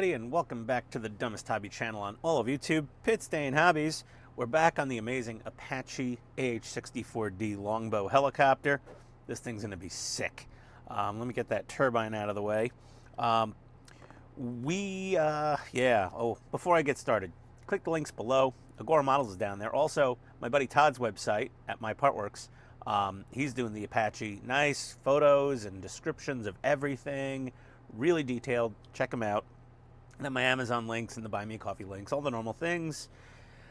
everybody, and welcome back to the dumbest hobby channel on all of YouTube, Pit Stain Hobbies. We're back on the amazing Apache AH-64D Longbow helicopter. This thing's going to be sick. Let me get that turbine out of the way. Before I get started, click the links below. Agora Models is down there. Also, my buddy Todd's website at My Partworks. He's doing the Apache. Nice photos and descriptions of everything. Really detailed. Check them out. And then my Amazon links and the Buy Me a Coffee links, all the normal things.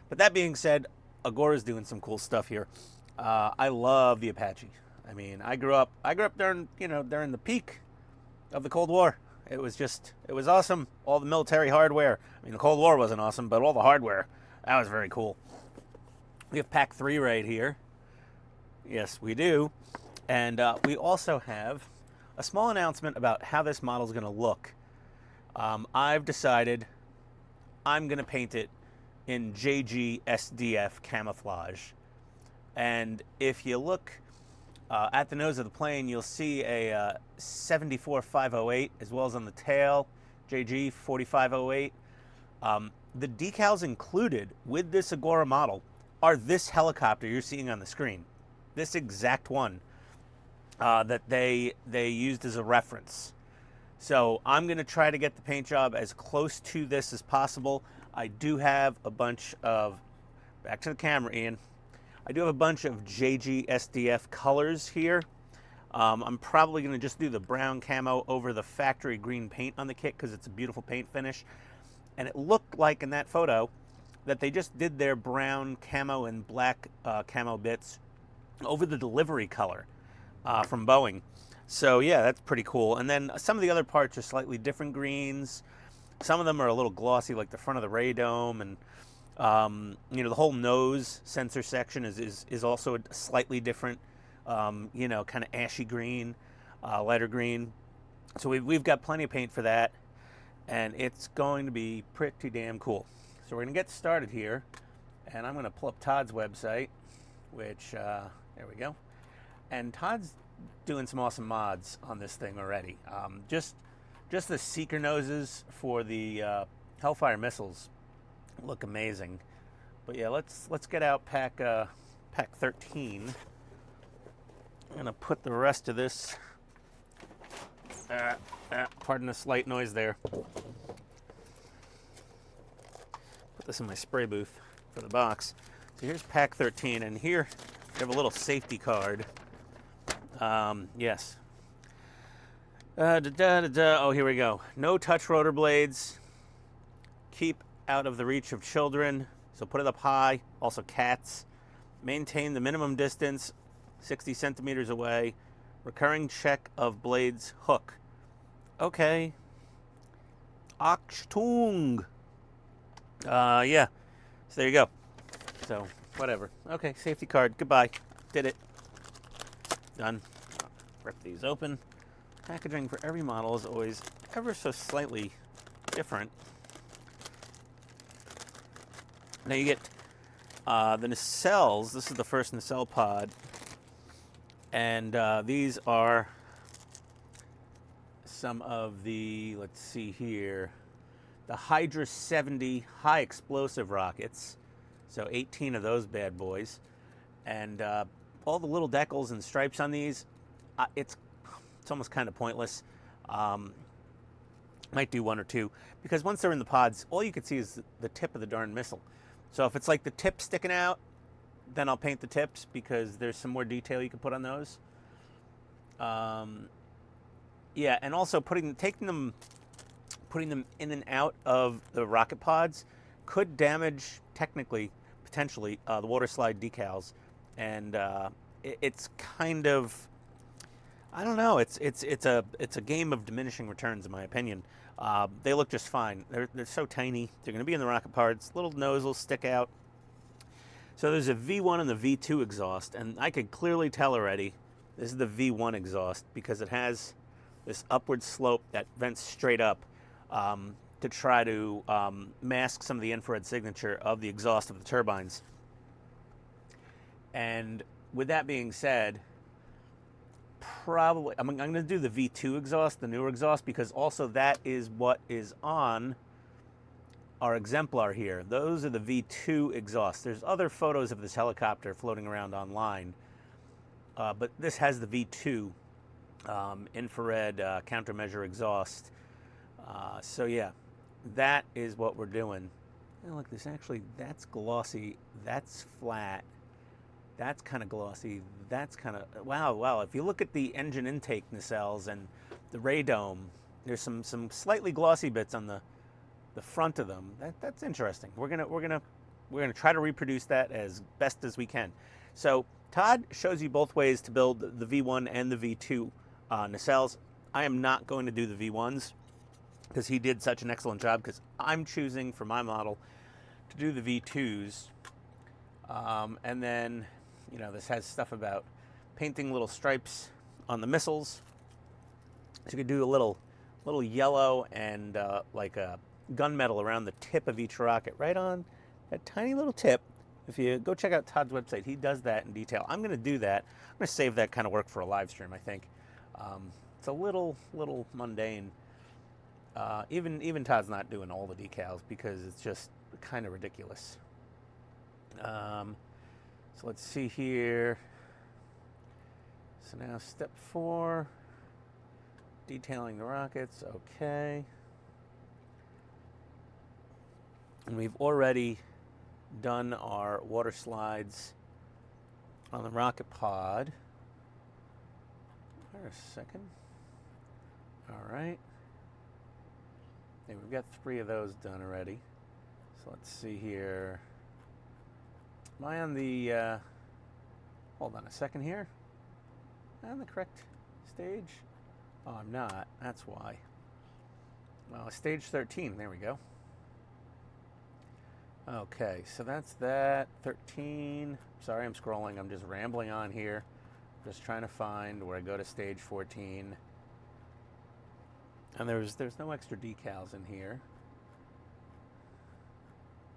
But that being said, Agora's doing some cool stuff here. I love the Apache. I mean, I grew up during the peak of the Cold War. It was awesome. All the military hardware. I mean, the Cold War wasn't awesome, but all the hardware, that was very cool. We have Pack 3 right here. Yes, we do. And we also have a small announcement about how this model is going to look. I've decided I'm going to paint it in JG SDF camouflage. And if you look at the nose of the plane, you'll see a 74508 as well as on the tail, JG 4508. The decals included with this Agora model are this helicopter you're seeing on the screen. This exact one. That they used as a reference. So I'm going to try to get the paint job as close to this as possible. I do have a bunch of, back to the camera, Ian. I do have a bunch of JG SDF colors here. I'm probably going to just do the brown camo over the factory green paint on the kit because it's a beautiful paint finish. And it looked like in that photo that they just did their brown camo and black camo bits over the delivery color. From Boeing. So yeah, that's pretty cool. And then some of the other parts are slightly different greens. Some of them are a little glossy, like the front of the Radome, and the whole nose sensor section is also a slightly different, kind of ashy green, lighter green. So we've got plenty of paint for that, and it's going to be pretty damn cool. So we're gonna get started here, and I'm gonna pull up Todd's website, which there we go. And Todd's doing some awesome mods on this thing already. Just the seeker noses for the Hellfire missiles look amazing. But yeah, let's get out pack 13. I'm gonna put the rest of this. Pardon the slight noise there. Put this in my spray booth for the box. So here's pack 13, and here we have a little safety card. Yes. Oh, here we go. No touch rotor blades. Keep out of the reach of children. So put it up high. Also cats. Maintain the minimum distance, 60 centimeters away. Recurring check of blades hook. Okay. Achtung. Yeah. So there you go. So whatever. Okay, safety card. Goodbye. Did it. Done. Rip these open. Packaging for every model is always ever so slightly different. Now you get the nacells. This is the first nacelle pod. And these are some of the, let's see here, the Hydra 70 high explosive rockets. So 18 of those bad boys. And all the little decals and stripes on these, it's almost kind of pointless. Might do one or two, because once they're in the pods, all you can see is the tip of the darn missile. So if it's like the tip sticking out, then I'll paint the tips because there's some more detail you can put on those. Yeah, and also putting them in and out of the rocket pods could damage, potentially, the water slide decals. And it's kind of, I don't know. It's a game of diminishing returns, in my opinion. They look just fine. They're so tiny. They're going to be in the rocket parts. Little nose will stick out. So there's a V1 and the V2 exhaust, and I could clearly tell already this is the V1 exhaust because it has this upward slope that vents straight up to try to mask some of the infrared signature of the exhaust of the turbines. And with that being said, probably, I'm going to do the V2 exhaust, the newer exhaust, because also that is what is on our exemplar here. Those are the V2 exhausts. There's other photos of this helicopter floating around online, but this has the V2 infrared countermeasure exhaust. So yeah, that is what we're doing. And look, this actually, that's glossy, that's flat, that's kind of glossy, that's kind of, wow. If you look at the engine intake nacelles and the radome, there's some slightly glossy bits on the front of them. That's interesting. We're gonna try to reproduce that as best as we can. So Todd shows you both ways to build the V1 and the V2 nacelles. I am not going to do the V1s because he did such an excellent job, because I'm choosing for my model to do the V2s. And then, you know, this has stuff about painting little stripes on the missiles. So you could do a little yellow and like a gunmetal around the tip of each rocket, right on that tiny little tip. If you go check out Todd's website, he does that in detail. I'm going to do that. I'm going to save that kind of work for a live stream, I think. It's a little mundane. Even Todd's not doing all the decals because it's just kind of ridiculous. So let's see here. So now step 4, detailing the rockets. Okay. And we've already done our water slides on the rocket pod. Wait a second. All right. Yeah, we've got 3 of those done already. So let's see here. Am I on the, hold on a second here. Am I on the correct stage? Oh, I'm not. That's why. Well, stage 13. There we go. Okay, so that's that. 13. Sorry, I'm scrolling. I'm just rambling on here. Just trying to find where I go to stage 14. And there's no extra decals in here.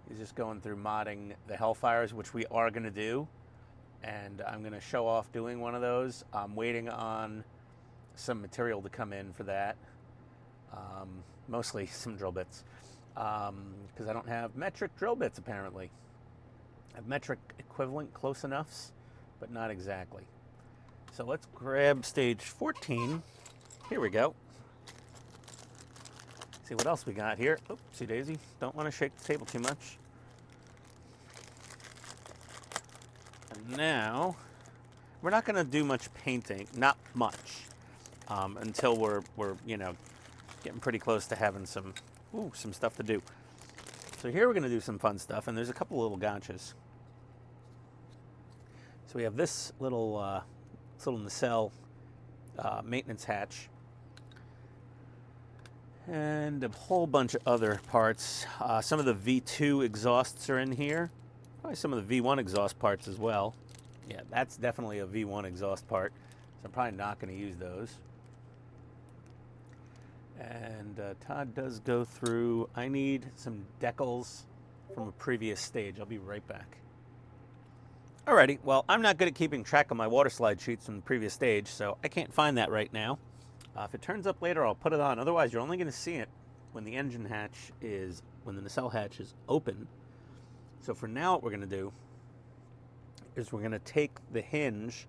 He's just going through modding the Hellfires, which we are going to do. And I'm going to show off doing one of those. I'm waiting on some material to come in for that. Mostly some drill bits. Because I don't have metric drill bits, apparently. I have metric equivalent close enoughs, but not exactly. So let's grab stage 14. Here we go. See what else we got here. Oopsie daisy. Don't want to shake the table too much. And now, we're not going to do much painting, not much, until we're you know, getting pretty close to having some stuff to do. So here we're going to do some fun stuff, and there's a couple little gotchas. So we have this little nacelle maintenance hatch, and a whole bunch of other parts. Some of the V2 exhausts are in here. Probably some of the V1 exhaust parts as well. Yeah, that's definitely a V1 exhaust part, so I'm probably not going to use those. And Todd does go through. I need some decals from a previous stage. I'll be right back. Alrighty, well, I'm not good at keeping track of my water slide sheets from the previous stage, so I can't find that right now. If it turns up later, I'll put it on. Otherwise, you're only going to see it when the engine hatch when the nacelle hatch is open. So for now, what we're going to do is we're going to take the hinge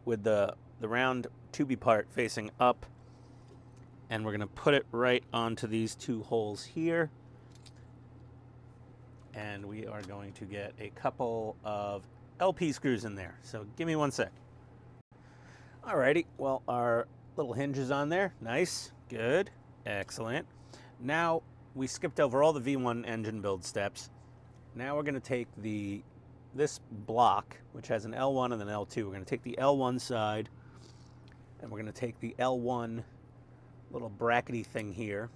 with the round tubey part facing up, and we're going to put it right onto these 2 holes here. And we are going to get a couple of LP screws in there. So give me 1 sec. Alrighty, well, our little hinge is on there. Nice, good, excellent. Now we skipped over all the V1 engine build steps. Now we're going to take this block, which has an L1 and an L2. We're going to take the L1 side, and we're going to take the L1 little brackety thing here,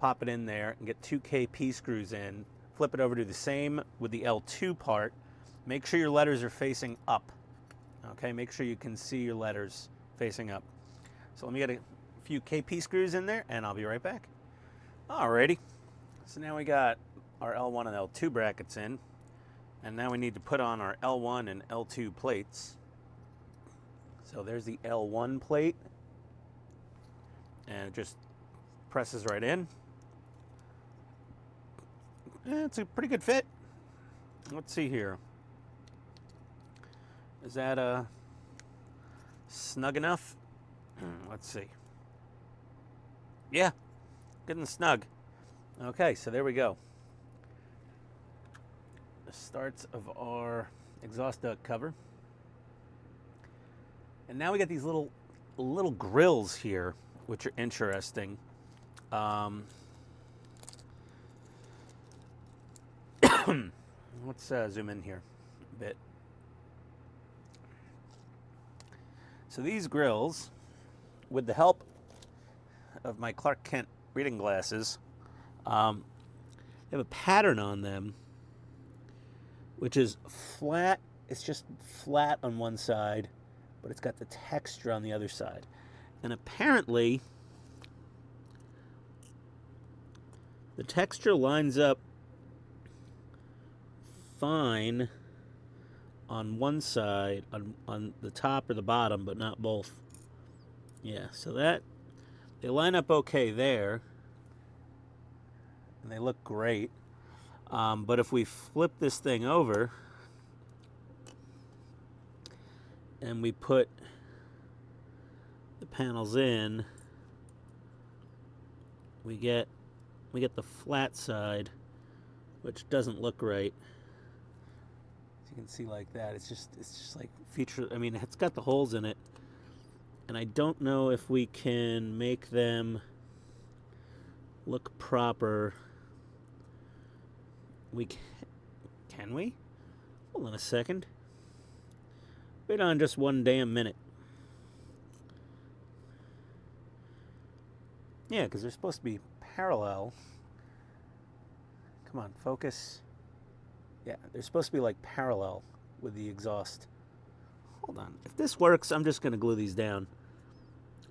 pop it in there, and get 2 KP screws in. Flip it over, do the same with the L2 part. Make sure your letters are facing up. Okay, make sure you can see your letters facing up. So let me get a few KP screws in there, and I'll be right back. Alrighty, so now we got our L1 and L2 brackets in, and now we need to put on our L1 and L2 plates. So there's the L1 plate, and it just presses right in. Yeah, it's a pretty good fit. Let's see here. Is that snug enough? Let's see. Yeah, good and snug. Okay, so there we go. The starts of our exhaust duct cover. And now we got these little grills here, which are interesting. Let's zoom in here a bit. So these grills, with the help of my Clark Kent reading glasses, they have a pattern on them, which is flat. It's just flat on one side, but it's got the texture on the other side. And apparently, the texture lines up fine on one side, on the top or the bottom, but not both. Yeah, so that, they line up okay there, and they look great. But if we flip this thing over, and we put the panels in, we get the flat side, which doesn't look right. As you can see like that, it's just like feature. I mean, it's got the holes in it, and I don't know if we can make them look proper. Can we? Hold on a second. Wait on just one damn minute. Yeah, because they're supposed to be parallel. Come on, focus. Yeah, they're supposed to be like parallel with the exhaust. Hold on. If this works, I'm just going to glue these down.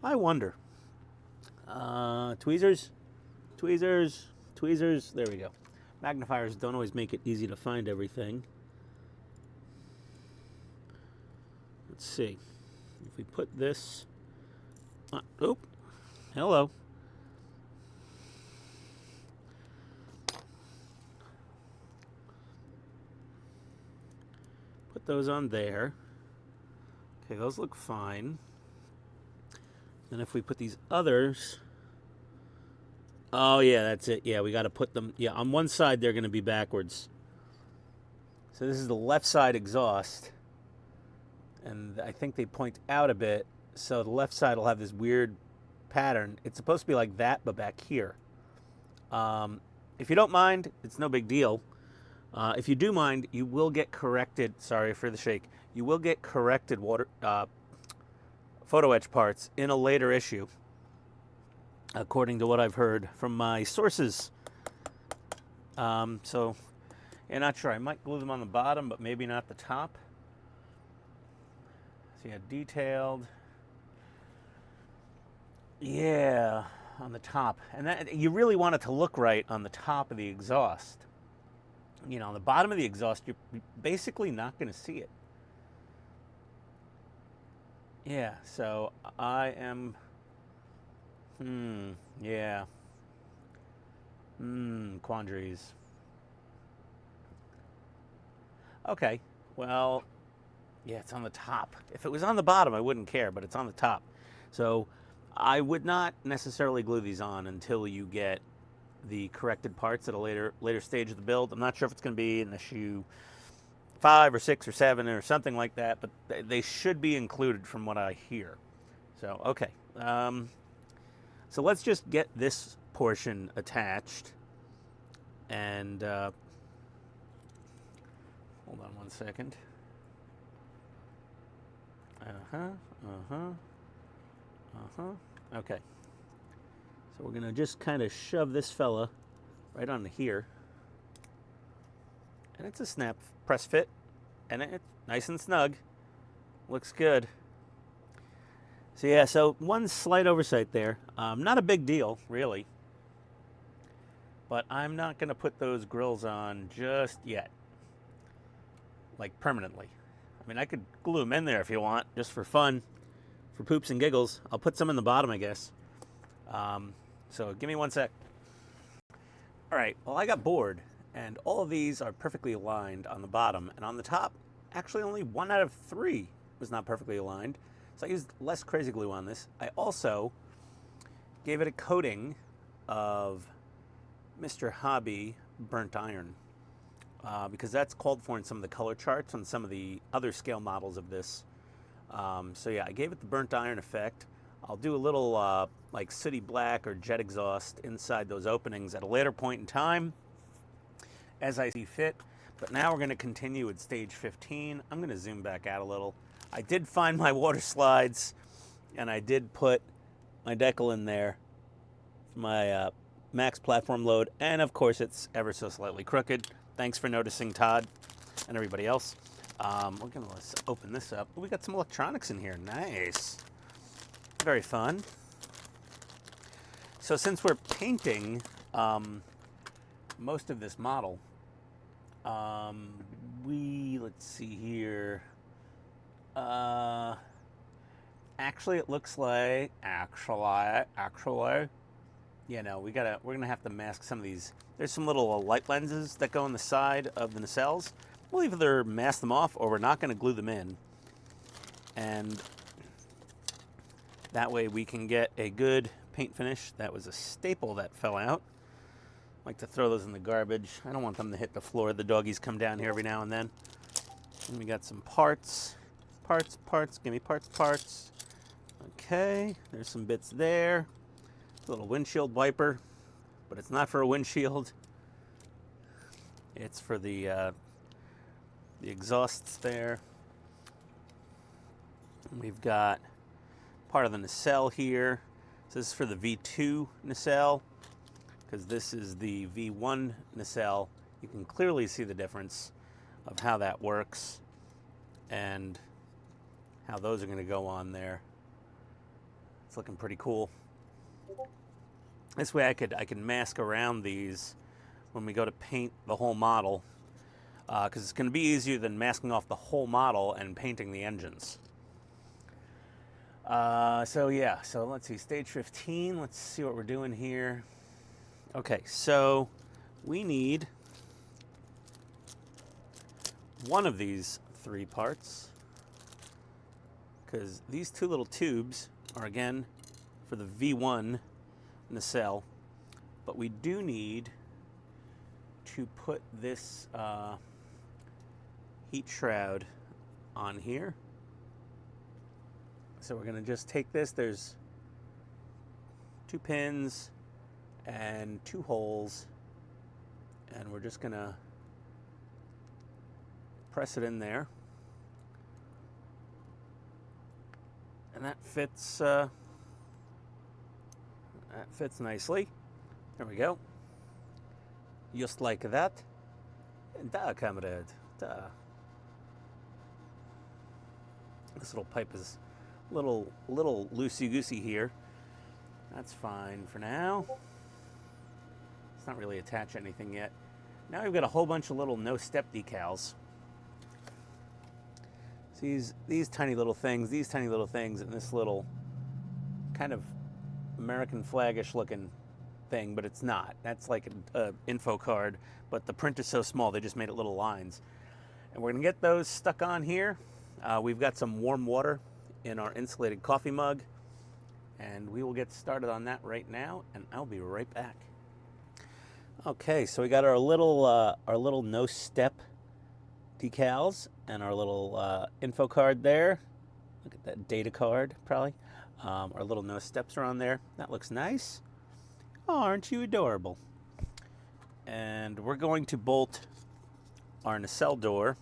I wonder. Tweezers. There we go. Magnifiers don't always make it easy to find everything. Let's see. If we put this... oh, hello. Put those on there. Okay, those look fine. Then if we put these others... oh, yeah, that's it. Yeah, we got to put them... yeah, on one side, they're going to be backwards. So this is the left side exhaust. And I think they point out a bit. So the left side will have this weird pattern. It's supposed to be like that, but back here. If you don't mind, it's no big deal. If you do mind, you will get corrected... sorry for the shake. You will get corrected photo etch parts in a later issue, according to what I've heard from my sources. So, yeah, not sure. I might glue them on the bottom, but maybe not the top. So yeah, detailed. Yeah, on the top. And that, you really want it to look right on the top of the exhaust. You know, on the bottom of the exhaust, you're basically not going to see it. Yeah, so I am... yeah. Quandaries. Okay, well, yeah, it's on the top. If it was on the bottom, I wouldn't care, but it's on the top. So I would not necessarily glue these on until you get the corrected parts at a later stage of the build. I'm not sure if it's going to be in issue 5 or 6 or 7 or something like that, but they should be included from what I hear. So, okay. So let's just get this portion attached. And hold on one second. Okay. So we're gonna just kind of shove this fella right onto here. And it's a snap press fit, and it's nice and snug. Looks good. So yeah, so one slight oversight there. Not a big deal, really. But I'm not going to put those grills on just yet. Like permanently. I mean, I could glue them in there if you want, just for fun. for poops and giggles. I'll put some in the bottom, I guess. So give me 1 sec. All right, well, I got bored, and all of these are perfectly aligned on the bottom, and on the top, actually only 1 out of 3 was not perfectly aligned. So I used less crazy glue on this. I also gave it a coating of Mr. Hobby burnt iron, because that's called for in some of the color charts on some of the other scale models of this. So yeah, I gave it the burnt iron effect. I'll do a little like sooty black or jet exhaust inside those openings at a later point in time as I see fit. But now we're going to continue with stage 15. I'm going to zoom back out a little. I did find my water slides, and I did put my decal in there for my max platform load, and of course it's ever so slightly crooked. Thanks for noticing, Todd, and everybody else. We're going to let's open this up. We got some electronics in here. Nice. Very fun. So since we're painting most of this model, let's see here. Actually, it looks like you know, we're gonna have to mask some of these. There's some little light lenses that go on the side of the nacelles. We'll either mask them off or we're not gonna glue them in, and that way we can get a good paint finish. That was a staple that fell out. I like to throw those in the garbage. I don't want them to hit the floor. The doggies come down here every now and then. And we got some parts. Parts. Give me parts. Okay, there's some bits there. A little windshield wiper, but it's not for a windshield. It's for the exhausts there. We've got part of the nacelle here. So this is for the V2 nacelle, because this is the V1 nacelle. You can clearly see the difference of how that works and how those are going to go on there. It's looking pretty cool. This way I can mask around these when we go to paint the whole model, because it's going to be easier than masking off the whole model and painting the engines. So yeah, so let's see, stage 15, let's see what we're doing here. Okay, so we need one of these 3 parts, because these 2 little tubes are again for the V1 nacelle, but we do need to put this heat shroud on here. So we're going to just take this. There's 2 pins and 2 holes, and we're just going to press it in there, and that fits nicely. There we go. Just like that. Da, comrade. Da. This little pipe is a little loosey-goosey here. That's fine for now. It's not really attached to anything yet. Now we've got a whole bunch of little no-step decals. These tiny little things, and this little kind of American flag-ish looking thing, but it's not. That's like an info card, but the print is so small they just made it little lines. And we're gonna get those stuck on here. We've got some warm water in our insulated coffee mug, and we will get started on that right now, and I'll be right back. Okay, so we got our little no step decals and our little info card there. Look at that data card, probably. Our little no steps are on there. That looks nice. Oh, aren't you adorable? And we're going to bolt our nacelle door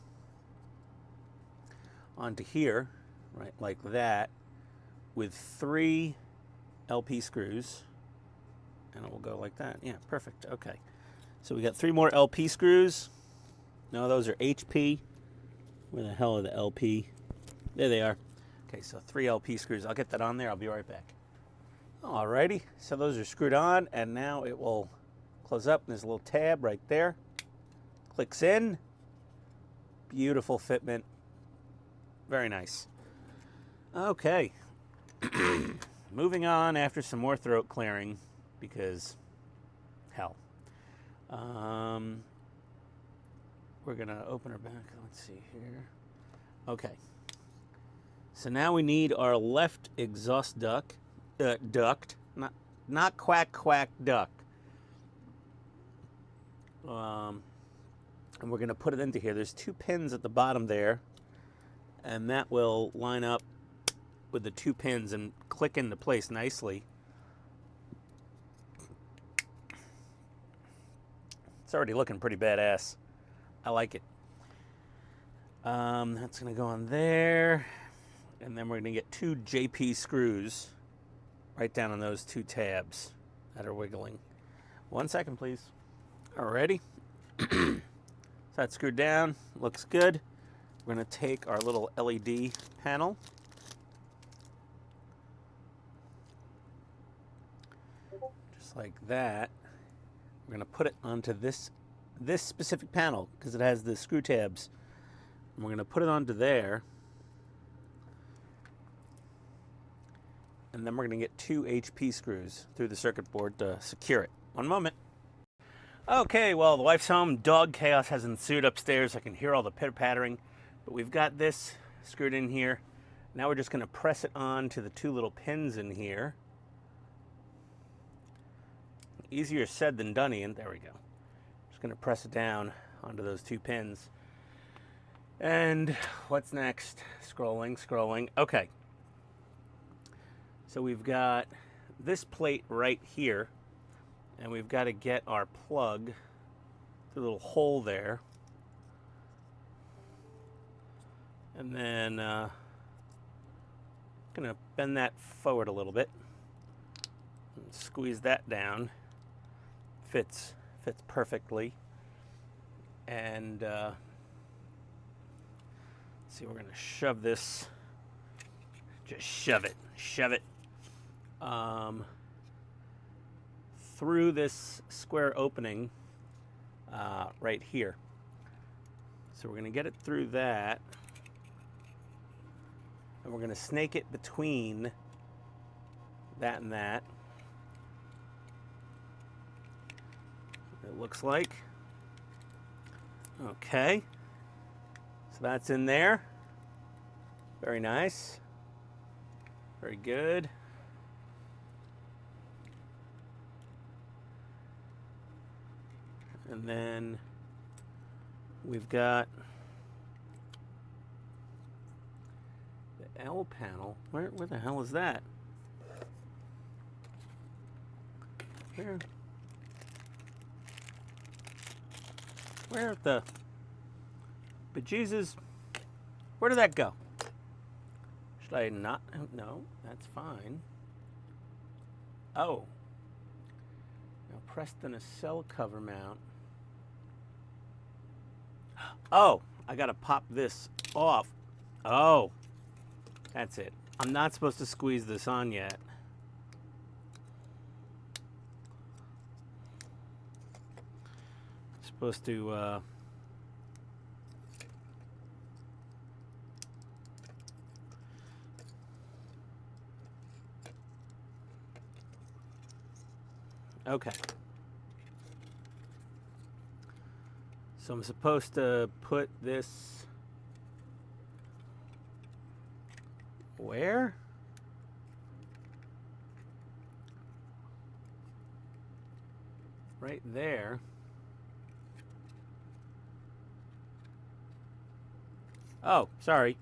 onto here, right, like that, with 3 LP screws, and it will go like that. Yeah, perfect. Okay, so we got 3 more LP screws. No, those are HP. Where the hell are the LP? There they are. Okay, so 3 LP screws. I'll get that on there. I'll be right back. Alrighty, so those are screwed on, and now it will close up. There's a little tab right there. Clicks in. Beautiful fitment. Very nice. Okay, Moving on after some more throat clearing, because hell. We're gonna open her back. Let's see here. Okay. So now we need our left exhaust duct, not quack quack duct. And we're gonna put it into here. There's 2 pins at the bottom there, and that will line up with the 2 pins and click into place nicely. It's already looking pretty badass. I like it. That's gonna go on there, and then we're gonna get 2 JP screws right down on those 2 tabs that are wiggling. 1 second, please. Alrighty. So that's screwed down. Looks good. We're gonna take our little LED panel. Just like that. We're gonna put it onto this specific panel because it has the screw tabs. And we're gonna put it onto there. And then we're gonna get 2 HP screws through the circuit board to secure it. 1 moment. Okay, well, the wife's home. Dog chaos has ensued upstairs. I can hear all the pitter-pattering. But we've got this screwed in here. Now we're just gonna press it on to the 2 little pins in here. Easier said than done, Ian. There we go. Just gonna press it down onto those 2 pins. And what's next? Scrolling. Okay. So we've got this plate right here, and we've got to get our plug through the little hole there. And then gonna bend that forward a little bit and squeeze that down. Fits perfectly. And see, we're gonna shove this. Just shove it through this square opening right here. So we're gonna get it through that, and we're gonna snake it between that and that. It looks like. Okay. So that's in there. Very nice. Very good. And then we've got the L panel. Where the hell is that? Where the bejesus? Where did that go? Should I not? No, that's fine. Oh. Now press the nacelle cover mount. Oh, I gotta pop this off. Oh, that's it. I'm not supposed to squeeze this on yet. Supposed to okay. So I'm supposed to put this where? Right there. Oh, sorry.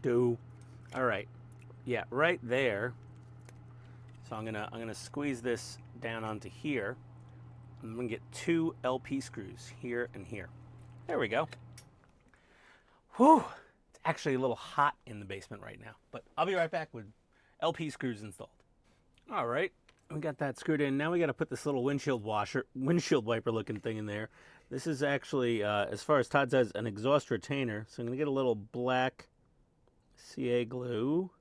All right. Yeah, right there. So I'm gonna squeeze this down onto here. I'm gonna get 2 LP screws here and here. There we go. Whew. It's actually a little hot in the basement right now, but I'll be right back with LP screws installed. All right, we got that screwed in. Now we got to put this little windshield wiper looking thing in there. This is actually, as far as Todd says, an exhaust retainer. So I'm gonna get a little black CA glue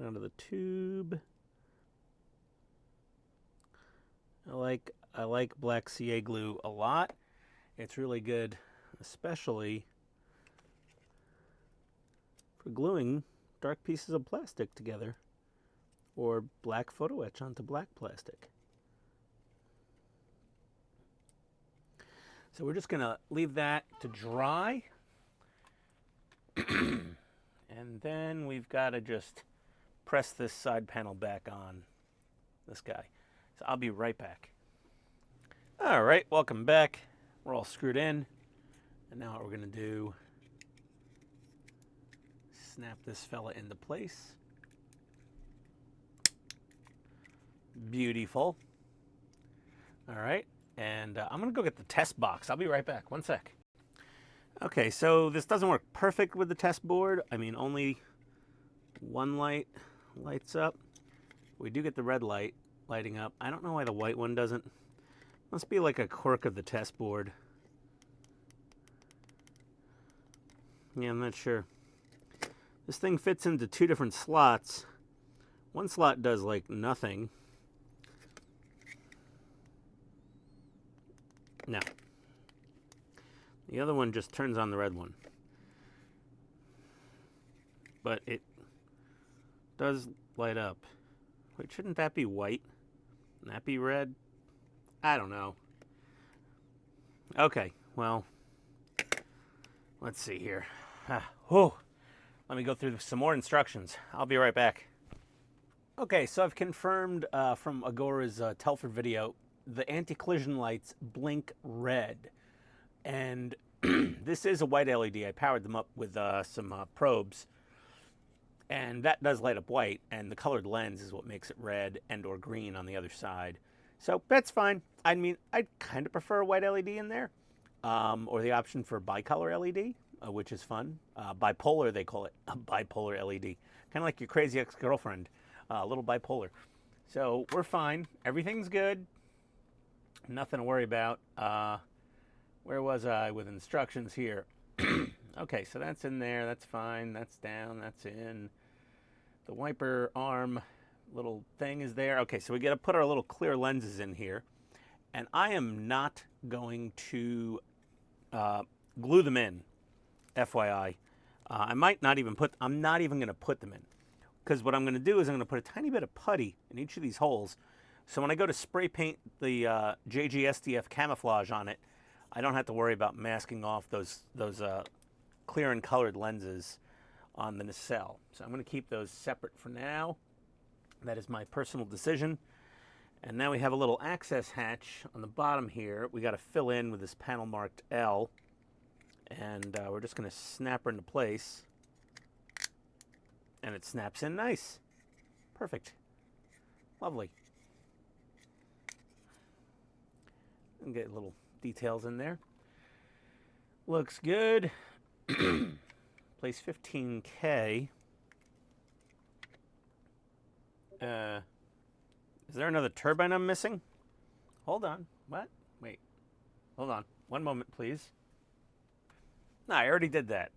onto the tube. I like black CA glue a lot. It's really good, especially for gluing dark pieces of plastic together, or black photo etch onto black plastic. So we're just going to leave that to dry. And then we've got to just press this side panel back on this guy. So I'll be right back. All right, welcome back. We're all screwed in. And now what we're going to do, snap this fella into place. Beautiful. All right, and I'm going to go get the test box. I'll be right back. One sec. Okay, so this doesn't work perfect with the test board. I mean, only one light lights up. We do get the red light lighting up. I don't know why the white one doesn't. Must be like a quirk of the test board. Yeah, I'm not sure. This thing fits into two different slots. One slot does like nothing. No. The other one just turns on the red one. But it does light up. Wait, shouldn't that be white? Wouldn't that be red? I don't know. Okay, well, let's see here. Let me go through some more instructions. I'll be right back. Okay, so I've confirmed from Agora's Telford video, the anti-collision lights blink red. And this is a white LED. I powered them up with some probes. And that does light up white, and the colored lens is what makes it red and or green on the other side. So that's fine. I mean, I'd kind of prefer a white LED in there, or the option for bicolor LED, which is fun. Bipolar, they call it, a bipolar LED. Kind of like your crazy ex-girlfriend, a little bipolar. So we're fine. Everything's good. Nothing to worry about. Where was I with instructions here? Okay, so that's in there. That's fine. That's down. That's in. The wiper arm little thing is there. Okay, so we got to put our little clear lenses in here. And I am not going to glue them in, FYI. I might not even put, I'm not even going to put them in. Because what I'm going to do is I'm going to put a tiny bit of putty in each of these holes. So when I go to spray paint the JGSDF camouflage on it, I don't have to worry about masking off those clear and colored lenses on the nacelle. So I'm going to keep those separate for now. That is my personal decision. And now we have a little access hatch on the bottom here. We got to fill in with this panel marked L. And we're just going to snap her into place. And it snaps in nice. Perfect. Lovely. And get little details in there. Looks good. Place 15K. Is there another turbine I'm missing? Hold on. What? Wait. Hold on. One moment, please. No, I already did that.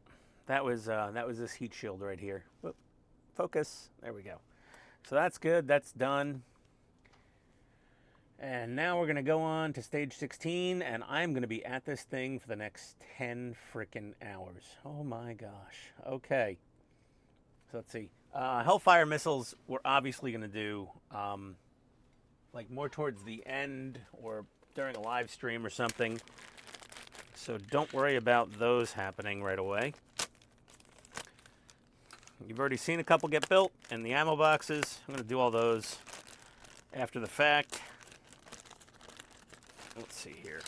That was this heat shield right here. Whoop. Focus. There we go. So that's good. That's done. And now we're going to go on to stage 16, and I'm going to be at this thing for the next 10 frickin' hours. Oh my gosh. Okay. So let's see. Hellfire missiles we're obviously going to do like more towards the end or during a live stream or something. So don't worry about those happening right away. You've already seen a couple get built, and the ammo boxes. I'm going to do all those after the fact. Let's see here.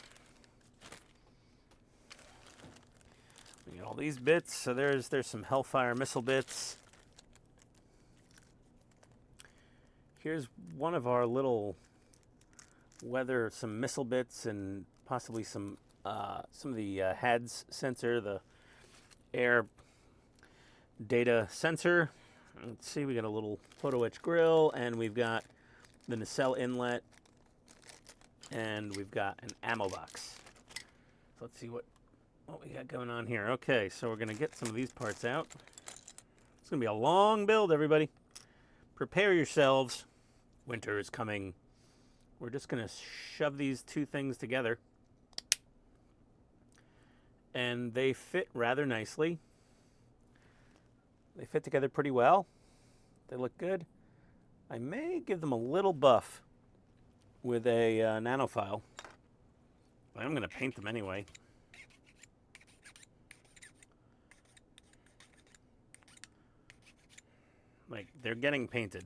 We got all these bits. So there's some Hellfire missile bits. Here's one of our little weather, some missile bits, and possibly some of the HADS sensor, the air data sensor. Let's see, we got a little photo etch grill, and we've got the nacelle inlet, and we've got an ammo box. So let's see what we got going on here. Okay, so we're going to get some of these parts out. It's going to be a long build, everybody. Prepare yourselves. Winter is coming. We're just going to shove these two things together. And they fit rather nicely. They fit together pretty well. They look good. I may give them a little buff with a nanofile. I'm going to paint them anyway. Like, they're getting painted.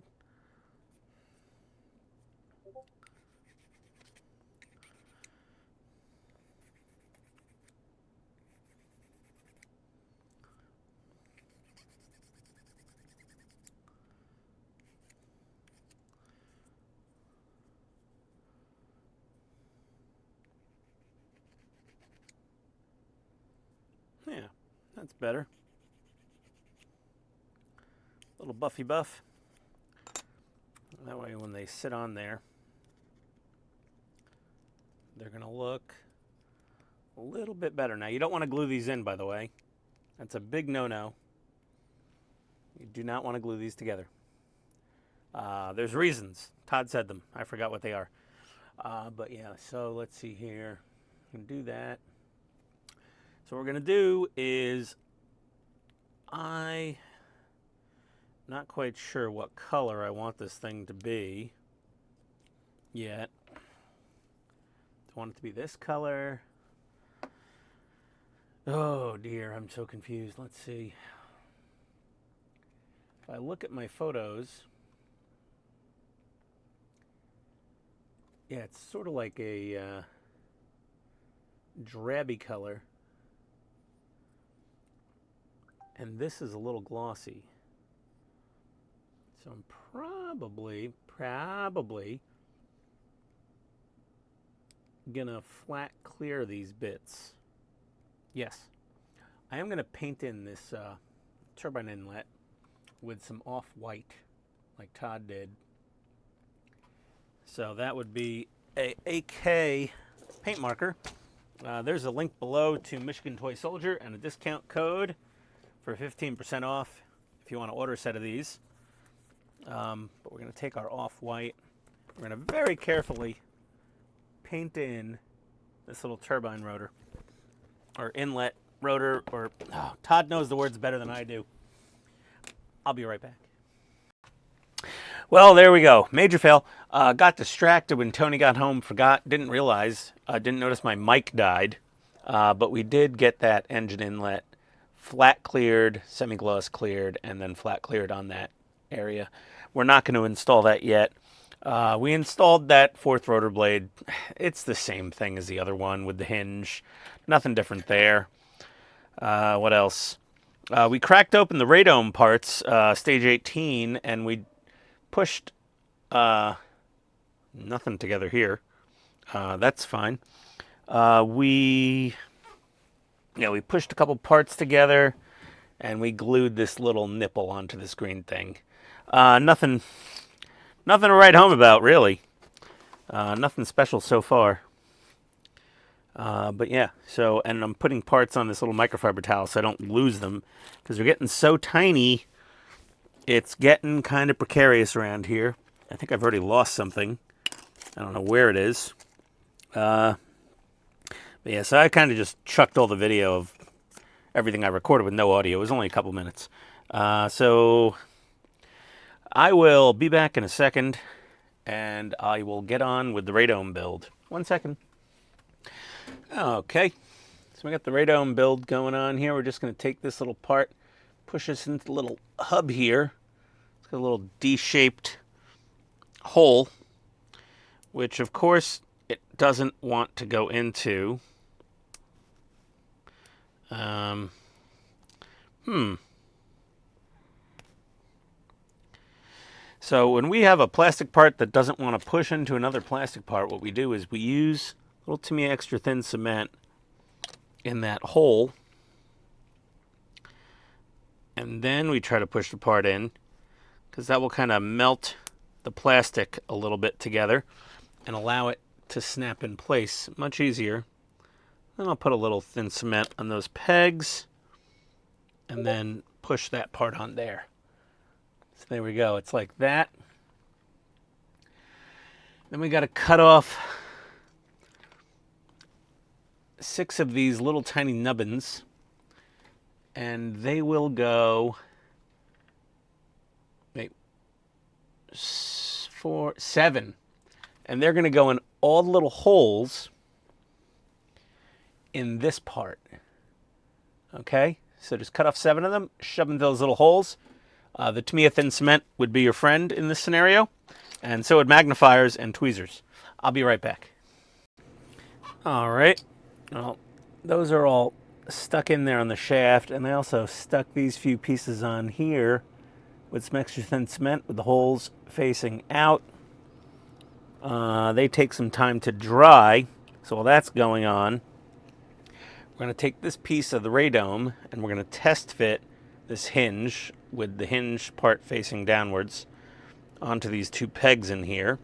Yeah, that's better. A little buffy buff. That way when they sit on there, they're going to look a little bit better. Now, you don't want to glue these in, by the way. That's a big no-no. You do not want to glue these together. There's reasons. Todd said them. I forgot what they are. But yeah, so let's see here. We can do that. So what we're going to do is, I'm not quite sure what color I want this thing to be yet. Do I want it to be this color? Oh dear, I'm so confused. Let's see. If I look at my photos, yeah, it's sort of like a drabby color. And this is a little glossy. So I'm probably gonna flat clear these bits. Yes, I am gonna paint in this turbine inlet with some off-white, like Todd did. So that would be a AK paint marker. There's a link below to Michigan Toy Soldier and a discount code for 15% off if you want to order a set of these. But we're going to take our off-white. We're going to very carefully paint in this little turbine rotor, or inlet rotor, or Todd knows the words better than I do. I'll be right back. Well, there we go. Major fail. Got distracted when Tony got home, didn't realize, didn't notice my mic died. But we did get that engine inlet flat cleared, semi-gloss cleared, and then flat cleared on that area. We're not going to install that yet. We installed that fourth rotor blade. It's the same thing as the other one with the hinge. Nothing different there. What else? We cracked open the Radome parts, stage 18, and we pushed nothing together here. That's fine. We pushed a couple parts together, and we glued this little nipple onto this green thing. Nothing to write home about, really. Nothing special so far. But yeah, and I'm putting parts on this little microfiber towel so I don't lose them, because they're getting so tiny, it's getting kind of precarious around here. I think I've already lost something. I don't know where it is. But yeah, so I kind of just chucked all the video of everything I recorded with no audio. It was only a couple minutes. So I will be back in a second, and I will get on with the Radome build. 1 second. Okay, so we got the Radome build going on here. We're just going to take this little part, push this into the little hub here. It's got a little D-shaped hole, which of course it doesn't want to go into. So when we have a plastic part that doesn't want to push into another plastic part, what we do is we use a little Timmy extra thin cement in that hole, and then we try to push the part in, because that will kind of melt the plastic a little bit together and allow it to snap in place much easier. Then I'll put a little thin cement on those pegs and then push that part on there. So there we go. It's like that. Then we got to cut off 6 of these little tiny nubbins, and they will go 4, 7. And they're going to go in all the little holes in this part. Okay? So just cut off 7 of them, shove them into those little holes. The Tamiya thin cement would be your friend in this scenario, and so would magnifiers and tweezers. I'll be right back. All right. Well, those are all stuck in there on the shaft, and I also stuck these few pieces on here with some extra thin cement with the holes facing out. They take some time to dry, so while that's going on, we're going to take this piece of the radome and we're going to test fit this hinge with the hinge part facing downwards onto these 2 pegs in here.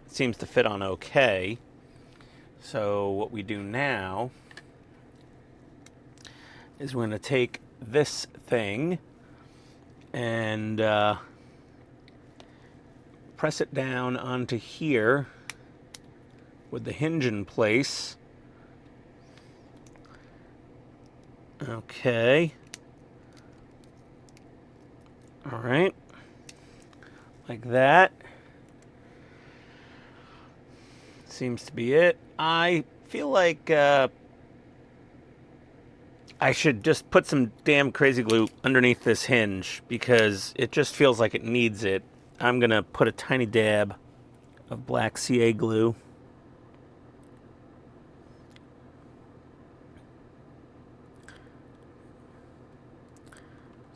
It seems to fit on okay. So what we do now is we're going to take this thing and press it down onto here with the hinge in place. Okay. All right. Like that. Seems to be it. I feel like I should just put some damn crazy glue underneath this hinge because it just feels like it needs it. I'm going to put a tiny dab of black CA glue.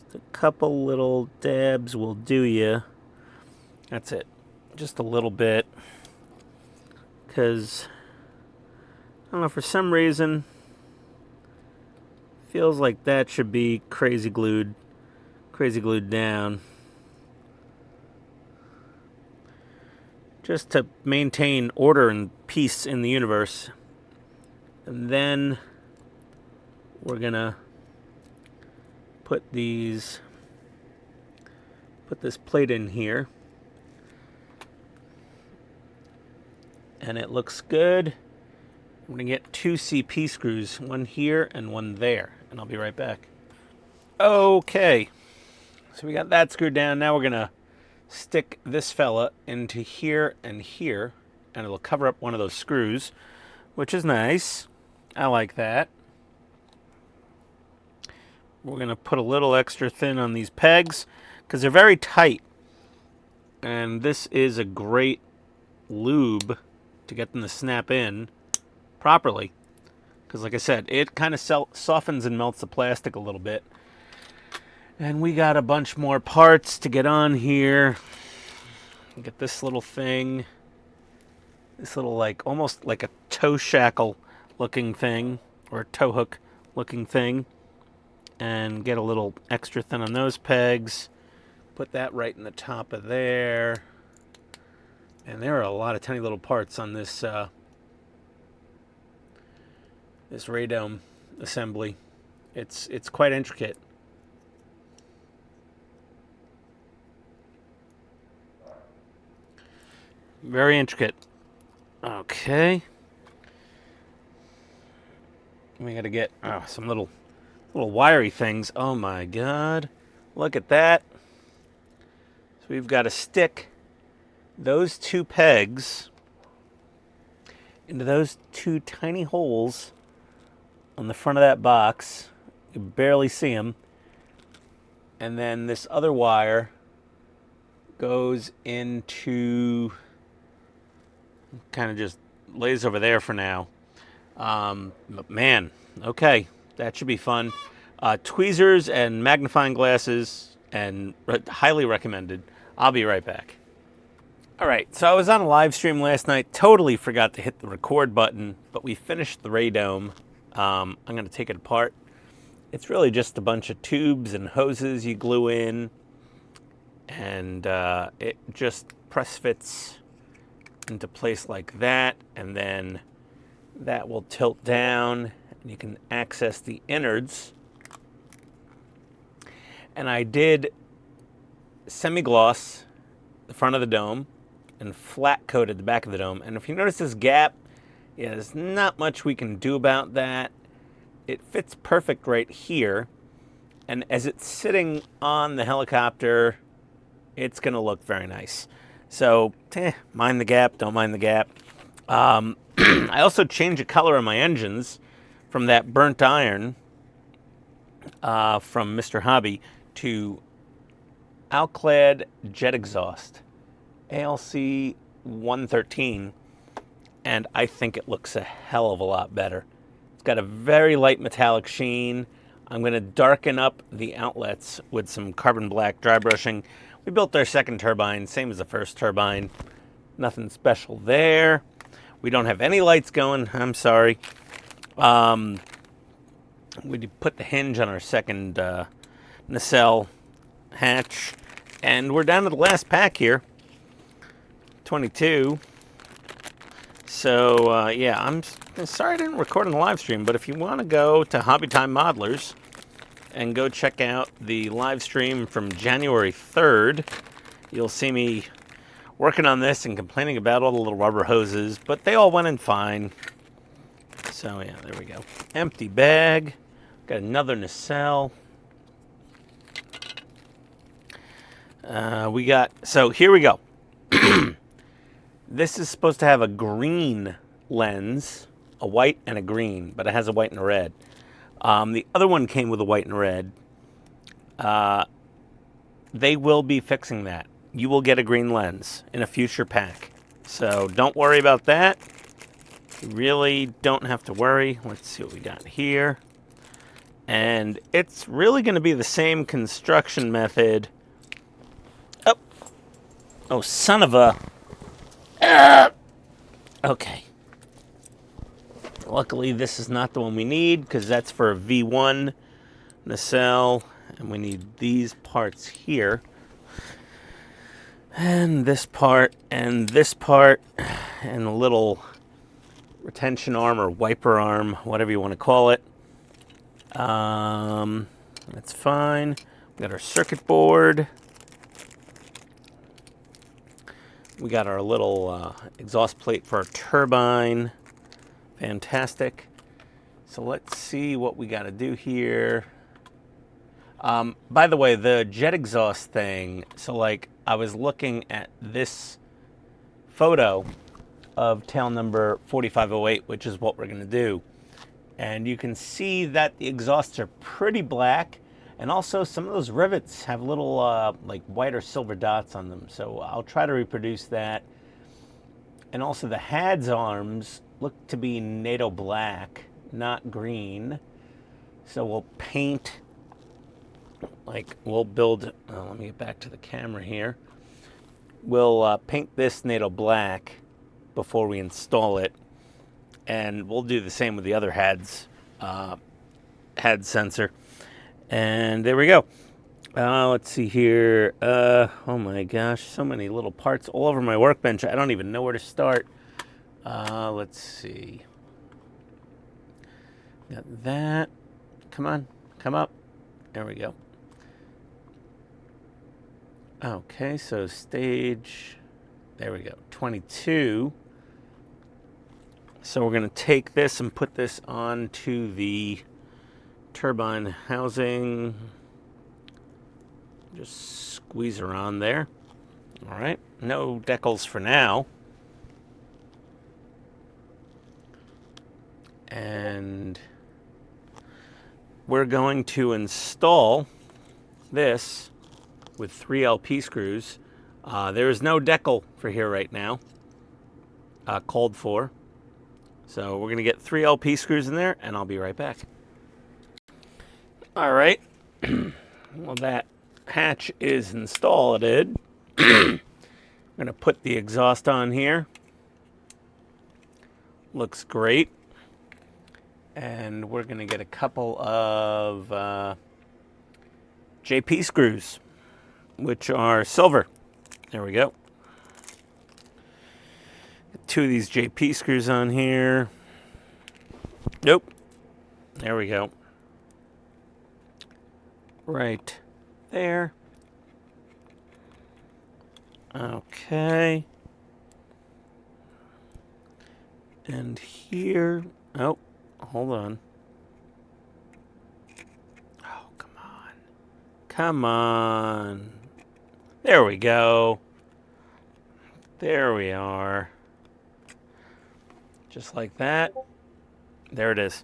Just a couple little dabs will do you. That's it. Just a little bit. Because, I don't know, for some reason, feels like that should be crazy glued down. Just to maintain order and peace in the universe. And then we're gonna put this plate in here. And it looks good. I'm gonna get 2 CP screws, one here and one there, and I'll be right back. Okay, so we got that screwed down. Now we're gonna stick this fella into here, and it'll cover up one of those screws, which is nice. I like that. We're gonna put a little extra thin on these pegs because they're very tight, and this is a great lube to get them to snap in properly, because like I said, it kind of softens and melts the plastic a little bit. And we got a bunch more parts to get on here. Get this little thing, this little like almost like a toe shackle looking thing, or a toe hook looking thing, and get a little extra thin on those pegs. Put that right in the top of there. And there are a lot of tiny little parts on this this radome assembly. It's quite intricate. Very intricate. Okay. We got to get some little wiry things. Oh my God! Look at that. So we've got to stick those 2 pegs into those 2 tiny holes on the front of that box. You can barely see them. And then this other wire goes into, kind of just lays over there for now. But man, okay, that should be fun. Tweezers and magnifying glasses, and highly recommended. I'll be right back. All right, so I was on a live stream last night, totally forgot to hit the record button, but we finished the radome. I'm going to take it apart. It's really just a bunch of tubes and hoses you glue in, and it just press fits into place like that, and then that will tilt down, and you can access the innards. And I did semi-gloss the front of the dome and flat coated the back of the dome. And if you notice this gap, yeah, there's not much we can do about that. It fits perfect right here. And as it's sitting on the helicopter, it's going to look very nice. So, mind the gap, don't mind the gap. I also changed the color of my engines from that burnt iron from Mr. Hobby to Alclad jet exhaust, ALC 113, and I think it looks a hell of a lot better. It's got a very light metallic sheen. I'm going to darken up the outlets with some carbon black dry brushing. We built our second turbine, same as the first turbine. Nothing special there. We don't have any lights going, I'm sorry. We put the hinge on our second nacelle hatch, and we're down to the last pack here, 22. So yeah, I'm sorry I didn't record on the live stream, but if you want to go to Hobby Time Modelers and go check out the live stream from January 3rd, you'll see me working on this and complaining about all the little rubber hoses, but they all went in fine. So yeah, there we go. Empty bag. Got another nacelle. So here we go. This is supposed to have a green lens, a white and a green, but it has a white and a red. The other one came with a white and a red. They will be fixing that. You will get a green lens in a future pack. So don't worry about that. You really don't have to worry. Let's see what we got here. And it's really going to be the same construction method. Oh, son of a... Okay. Luckily, this is not the one we need, because that's for a V1 nacelle. And we need these parts here. And this part, and this part, and a little retention arm or wiper arm, whatever you want to call it. That's fine. We got our circuit board. We got our little exhaust plate for our turbine. Fantastic. So let's see what we got to do here. By the way, the jet exhaust thing, so like I was looking at this photo of tail number 4508, which is what we're going to do. And you can see that the exhausts are pretty black. And also some of those rivets have little like white or silver dots on them. So I'll try to reproduce that. And also the HADS arms look to be NATO black, not green. So we'll paint, like we'll build, let me get back to the camera here. We'll paint this NATO black before we install it. And we'll do the same with the other HADS, HADS sensor. And there we go. Let's see here. Oh my gosh, so many little parts all over my workbench. I don't even know where to start. Let's see. Got that. Come on, come up. There we go. Okay, so stage, there we go, 22. So we're going to take this and put this onto the turbine housing. Just squeeze her on there. All right, no decals for now. And we're going to install this with 3 LP screws. There is no decal for here right now, called for. So we're going to get 3 LP screws in there, and I'll be right back. All right. Well, that hatch is installed. I'm going to put the exhaust on here. Looks great. And we're going to get a couple of JP screws, which are silver. There we go. 2 of these JP screws on here. Nope. There we go. Right there. Okay. And here. Oh, hold on. Oh, come on. Come on. There we go. There we are. Just like that. There it is.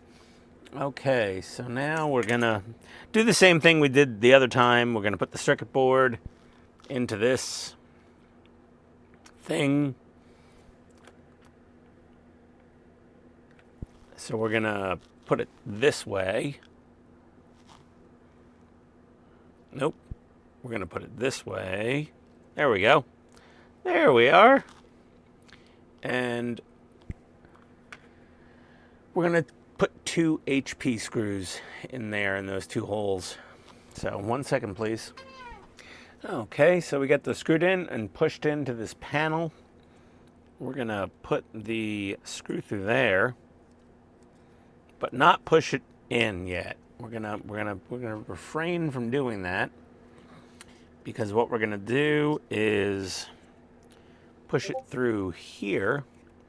Okay, so now we're gonna do the same thing we did the other time. We're gonna put the circuit board into this thing. So we're gonna put it this way. Nope. We're gonna put it this way. There we go. There we are. And we're gonna put 2 HP screws in there in those 2 holes. So 1 second, please. Okay, so we got the screwed in and pushed into this panel. We're gonna put the screw through there, but not push it in yet. We're gonna refrain from doing that, because what we're gonna do is push it through here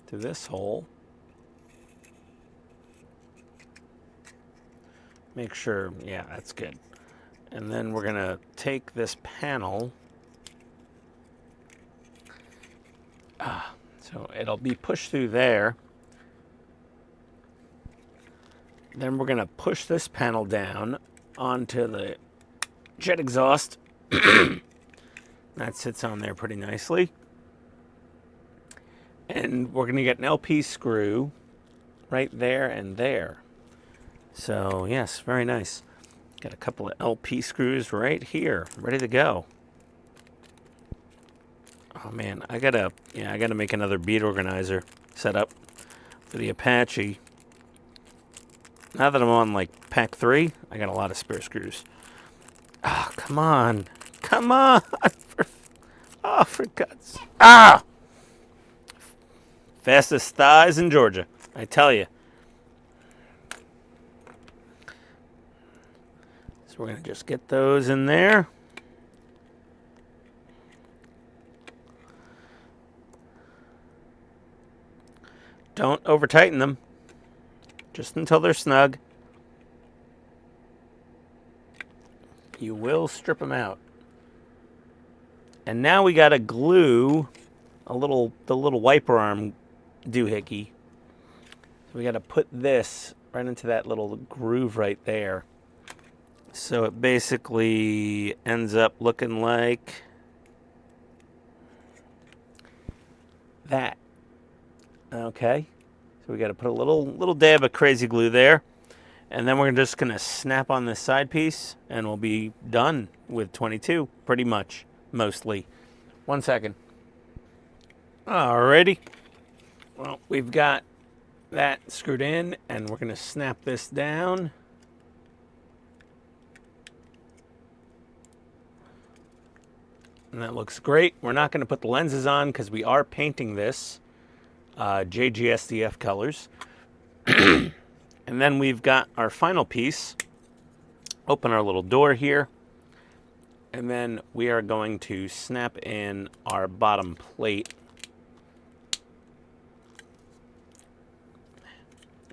to this hole. Make sure, yeah, that's good. And then we're gonna take this panel. So it'll be pushed through there. Then we're gonna push this panel down onto the jet exhaust. That sits on there pretty nicely. And we're gonna get an LP screw right there and there. So yes, very nice. Got a couple of LP screws right here, ready to go. Oh man, I gotta make another bead organizer setup for the Apache. Now that I'm on like pack 3, I got a lot of spare screws. Oh, come on. Come on. For guts. Ah! Fastest thighs in Georgia, I tell you. So we're going to just get those in there. Don't over tighten them. Just until they're snug. You will strip them out. And now we got to glue the little wiper arm doohickey. So we got to put this right into that little groove right there. So it basically ends up looking like that. Okay. So we got to put a little dab of crazy glue there. And then we're just going to snap on this side piece and we'll be done with 22, pretty much, mostly. 1 second. Alrighty. Well, we've got that screwed in and we're going to snap this down. And that looks great. We're not going to put the lenses on because we are painting this JGSDF colors. And then we've got our final piece. Open our little door here. And then we are going to snap in our bottom plate.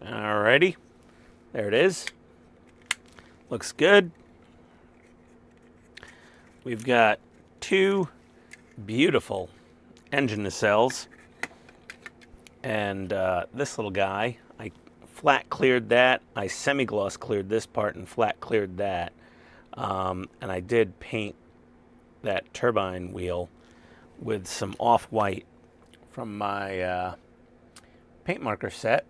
Alrighty. There it is. Looks good. We've got 2 beautiful engine nacelles. And this little guy, I flat cleared that. I semi-gloss cleared this part and flat cleared that. And I did paint that turbine wheel with some off-white from my paint marker set.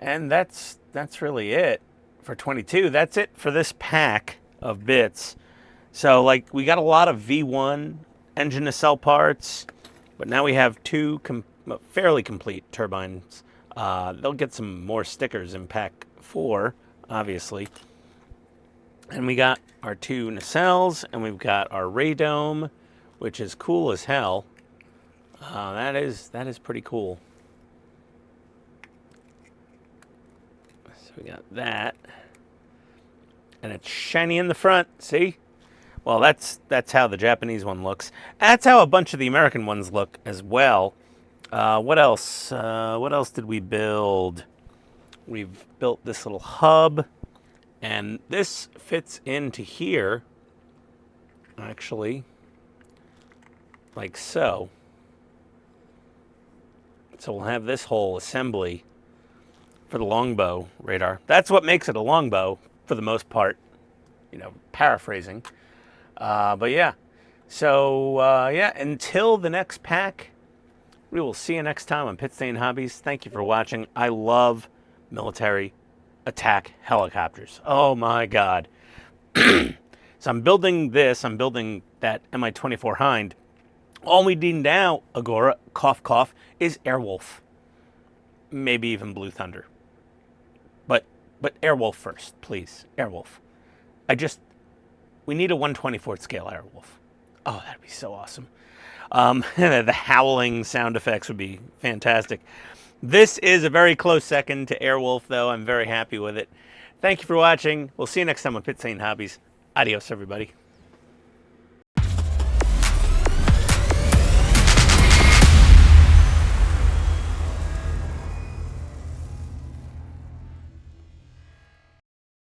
And that's really it for 22. That's it for this pack of bits. So like we got a lot of V1 engine nacelle parts, but now we have 2 fairly complete turbines. They'll get some more stickers in pack 4, obviously. And we got our 2 nacelles, and we've got our Radome, which is cool as hell. That is pretty cool. So we got that, and it's shiny in the front. See? Well, that's how the Japanese one looks. That's how a bunch of the American ones look as well. What else? What else did we build? We've built this little hub, and this fits into here, actually, like so. So we'll have this whole assembly for the longbow radar. That's what makes it a longbow for the most part, you know, paraphrasing. But yeah, so yeah, until the next pack, we will see you next time on Pit Stain Hobbies. Thank you for watching. I love military attack helicopters. Oh my God. So I'm building this, I'm building that Mi-24 Hind. All we need now, Agora, cough, cough, is Airwolf. Maybe even Blue Thunder. But Airwolf first, please. Airwolf. We need a 1/24th scale Airwolf. Oh, that'd be so awesome. The howling sound effects would be fantastic. This is a very close second to Airwolf, though. I'm very happy with it. Thank you for watching. We'll see you next time on Pit Stain Hobbies. Adios, everybody.